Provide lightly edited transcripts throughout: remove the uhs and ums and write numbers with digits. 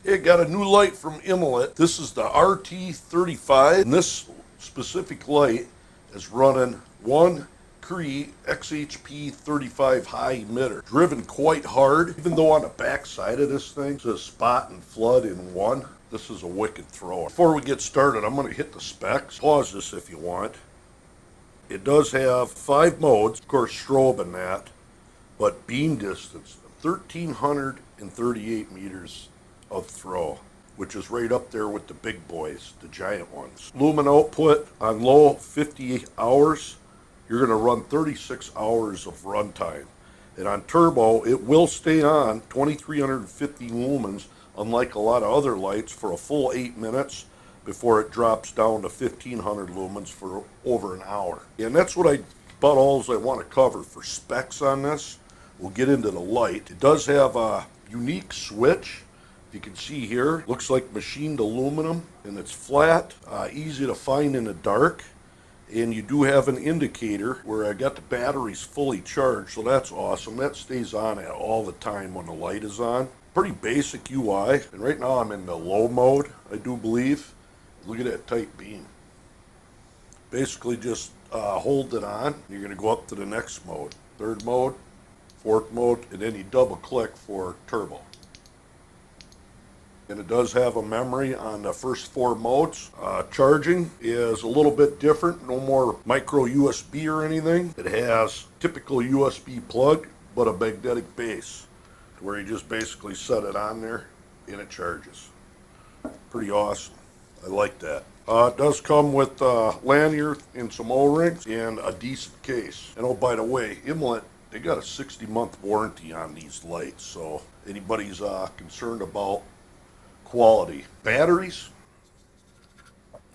It got a new light from Imalent. This is the RT35, and this specific light is running one Cree XHP 35 high emitter, driven quite hard, even though on the back side of this thing says spot and flood in one. This is a wicked thrower. Before we get started, I'm going to hit the specs. Pause this if you want. It does have 5 modes, of course strobe and that, but beam distance, 1,338 meters of throw, which is right up there with the big boys, the giant ones. Lumen output on low, 50 hours. You're going to run 36 hours of runtime. And on turbo, it will stay on 2,350 lumens, unlike a lot of other lights, for a full 8 minutes before it drops down to 1,500 lumens for over an hour. And that's what about all I want to cover for specs on this. We'll get into the light. It does have a unique switch. You can see here, looks like machined aluminum, and it's flat, easy to find in the dark. And you do have an indicator where I got the batteries fully charged, so that's awesome. That stays on all the time when the light is on. Pretty basic UI, and right now I'm in the low mode, I do believe. Look at that tight beam. Basically just hold it on. You're going to go up to the next mode, 3rd mode, 4th mode, and then you double click for turbo. And it does have a memory on the first 4 modes. Charging is a little bit different, no more micro USB or anything. It has typical USB plug, but a magnetic base, to where you just basically set it on there and it charges. Pretty awesome. I like that. It does come with lanyard and some O-rings and a decent case. And oh, by the way, Imalent, they got a 60-month warranty on these lights, so anybody's concerned about quality. Batteries,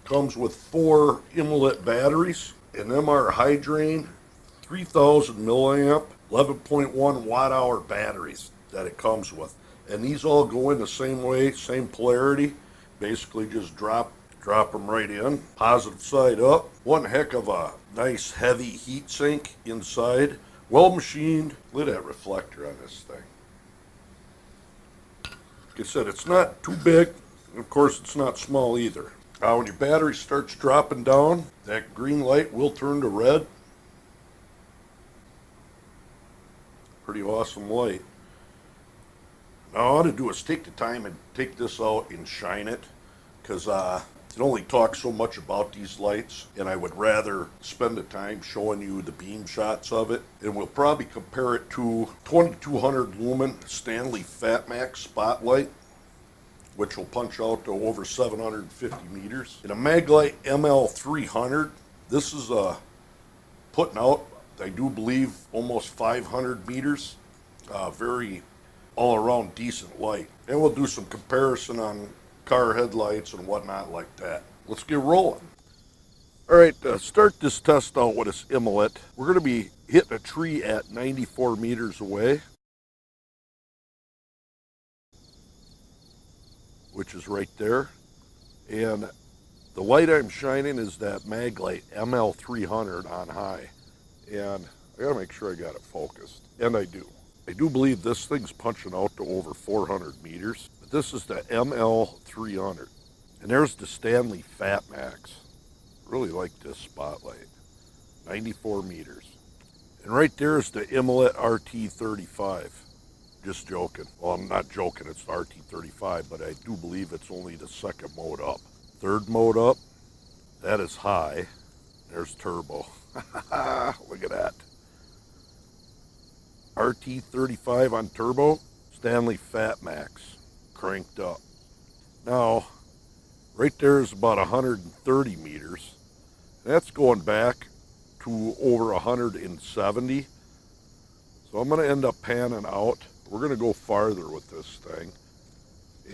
comes with 4 Imalent batteries, and them are Hydrain 3000 milliamp 11.1 watt hour batteries that it comes with, and these all go in the same way, same polarity. Basically just drop them right in, positive side up. One heck of a nice heavy heat sink inside, well machined. Look at that reflector on this thing. Like I said, it's not too big, and of course it's not small either. When your battery starts dropping down, that green light will turn to red. Pretty awesome light. Now all I ought to do is take the time and take this out and shine it, because I can only talk so much about these lights, and I would rather spend the time showing you the beam shots of it. And we'll probably compare it to 2200 lumen Stanley Fatmax spotlight, which will punch out to over 750 meters. And a Maglite ML300, this is putting out, I do believe, almost 500 meters. Very all-around decent light. And we'll do some comparison on car headlights and whatnot like that. Let's get rolling. Alright, start this test out with this Imalent. We're going to be hitting a tree at 94 meters away, which is right there. And the light I'm shining is that Maglite ML300 on high. And I gotta make sure I got it focused. And I do. I do believe this thing's punching out to over 400 meters. But this is the ML300. And there's the Stanley Fatmax. Really like this spotlight. 94 meters. And right there is the Imalent RT35. Just joking. Well, I'm not joking, it's the RT35, but I do believe it's only the 2nd mode up. 3rd mode up, that is high. There's turbo. Look at that. RT35 on turbo, Stanley Fatmax, cranked up. Now, right there is about 130 meters. That's going back to over 170. So I'm going to end up panning out. We're going to go farther with this thing.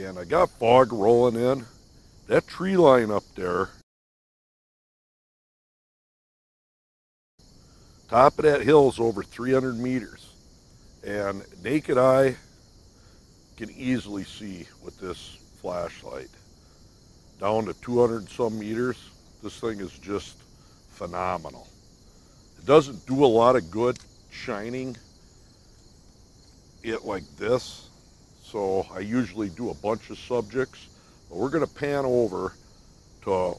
And I got fog rolling in. That tree line up there, top of that hill is over 300 meters. And naked eye can easily see with this flashlight. Down to 200 some meters, this thing is just phenomenal. It doesn't do a lot of good shining it like this, so I usually do a bunch of subjects, but we're going to pan over to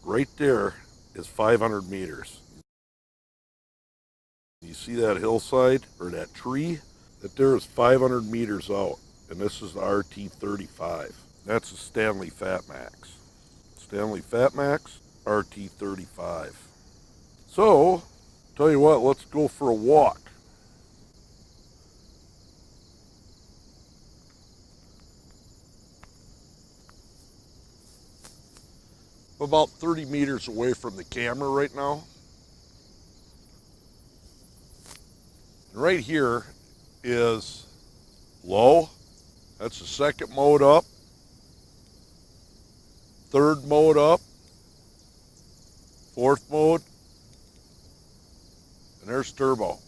right there is 500 meters. You see that hillside or that tree? That there is 500 meters out, and this is the RT35. That's a Stanley Fat Max. Stanley Fat Max, RT35. So, tell you what, let's go for a walk. I'm about 30 meters away from the camera right now. And right here is low. That's the second mode up. Third mode up. Fourth mode. And there's turbo.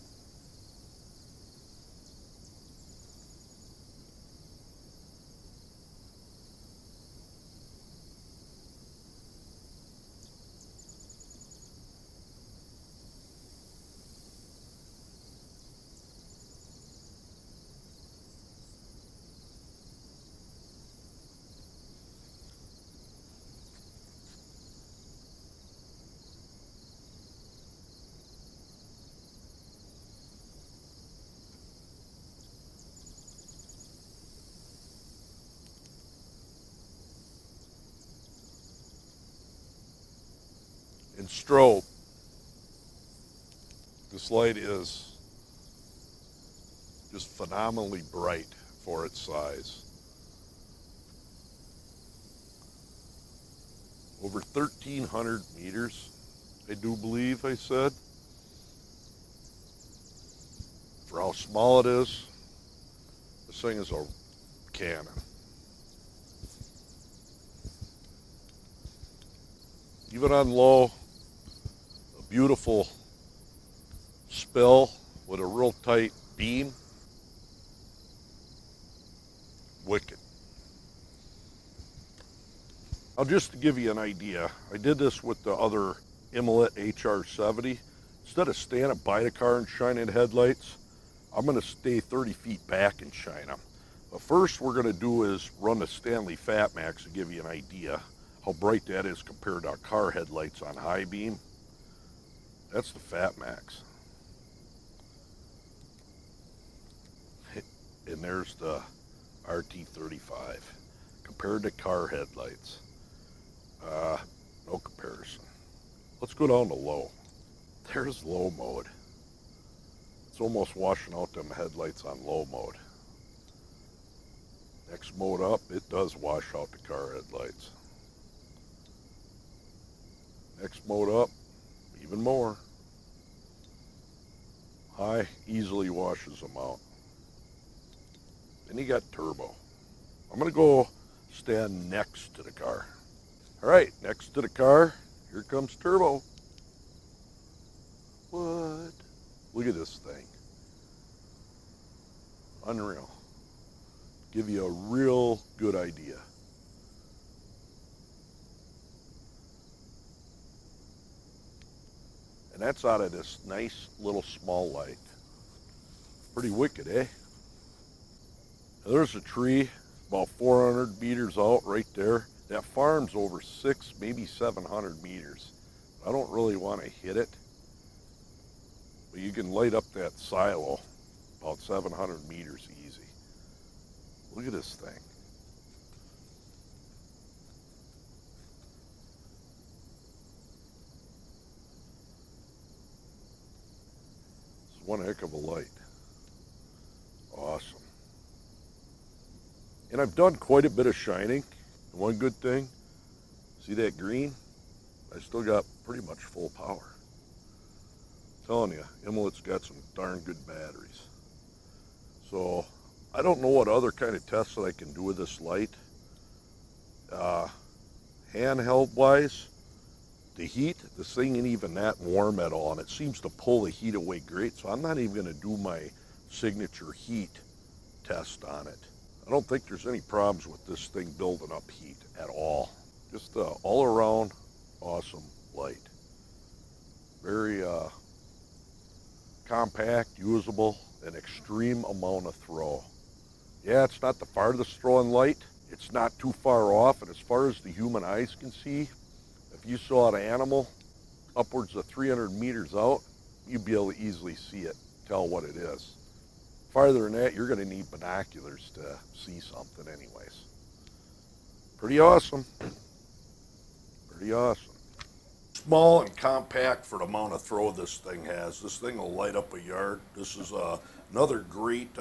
And strobe. This light is just phenomenally bright for its size. Over 1,300 meters, I do believe I said. For how small it is, this thing is a cannon. Even on low, a beautiful spill with a real tight beam. Wicked. Now just to give you an idea, I did this with the other Imalent HR70. Instead of standing by the car and shining headlights, I'm going to stay 30 feet back and shine them. But first we're going to do is run the Stanley Fat Max to give you an idea how bright that is compared to our car headlights on high beam. That's the Fat Max. And there's the RT35 compared to car headlights. No comparison. Let's go down to low. There's low mode. It's almost washing out them headlights on low mode. Next mode up, it does wash out the car headlights. Next mode up, even more. High easily washes them out. Then you got turbo. I'm going to go stand next to the car. All right, next to the car, here comes turbo. What? Look at this thing. Unreal. Give you a real good idea. And that's out of this nice little small light. Pretty wicked, eh? Now there's a tree about 400 meters out right there. That farm's over 600, maybe 700 meters. I don't really want to hit it, but you can light up that silo about 700 meters easy. Look at this thing. It's one heck of a light. Awesome. And I've done quite a bit of shining. One good thing, see that green? I still got pretty much full power. I'm telling you, Imalent's got some darn good batteries. So I don't know what other kind of tests that I can do with this light. Handheld wise, the heat, this thing ain't even that warm at all, and it seems to pull the heat away great. So I'm not even going to do my signature heat test on it. I don't think there's any problems with this thing building up heat at all. Just all around awesome light. Very compact, usable, an extreme amount of throw. Yeah, it's not the farthest throwing light. It's not too far off, and as far as the human eyes can see, if you saw an animal upwards of 300 meters out, you'd be able to easily see it, tell what it is. Farther than that, you're going to need binoculars to see something anyways. Pretty awesome. Pretty awesome. Small and compact for the amount of throw this thing has. This thing will light up a yard. This is another great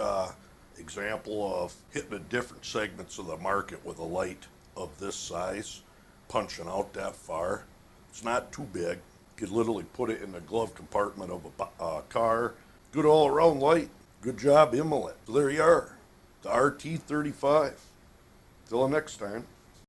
example of hitting the different segments of the market with a light of this size, punching out that far. It's not too big. You could literally put it in the glove compartment of a car. Good all-around light. Good job, Imalent. So there you are, the RT35. Till next time.